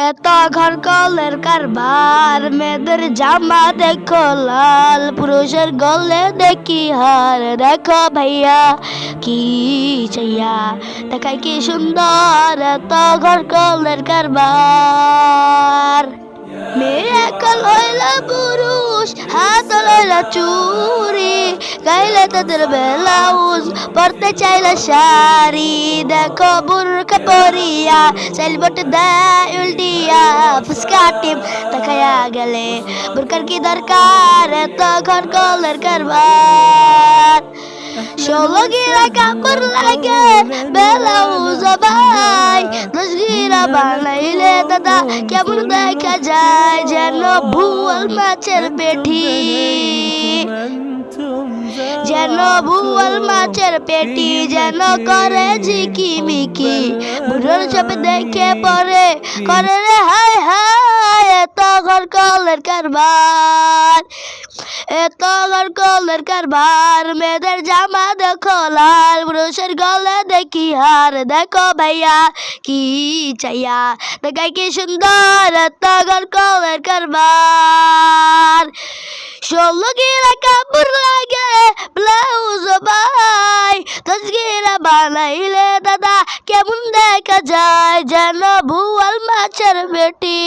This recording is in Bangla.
এত ঘর কলের কারবার, মেয়েদের জামা দেখো লাল, পুরুষের গলে দেখি হার। দেখো ভাইয়া কি চাইয়া দেখায় কি সুন্দর, এত ঘর কলের কারবার। মেয়ে একল হইলা পুরুষ, হাত লইলা চুরি, গাইলে তাদের ব্লাউজ, পরতে চাইলা শাড়ি। দেখো বুরকা পরিয়া সেলবট দেয় উল্টিয়া, ফুসকা টিপ দেখায়া গেলে বুরকার কি দরকার, এত ঘর কলের কারবার। 16 গিরা কাপড় লাগে ব্লাউজ ভাই, 10 গিরা বানাইলে দাদা কেমন দেখা যায়, যেন ভুয়াল মাছের পেটি, যেন ভুয়াল মাছের পেটি, যেন করে ঝিকিমিকি। বুড়োর ছবি দেখে পরে করে রে হায় হায়, এত ঘর কলের কারবার, এত ঘর কলের কারবার। মেয়েদের জামা দেখো লাল, পুরুষের গলে দেখি হার। দেখো ভাইয়া কি চাইয়া দেখায় কি সুন্দর, এত ঘর কলের কারবার। 16 গিরা কাপড় লাগে ব্লাউজ ভাই, 10 গিরা বানাইলে দাদা কেমন দেখা যায়, যেন ভুয়াল মাছের বেটি।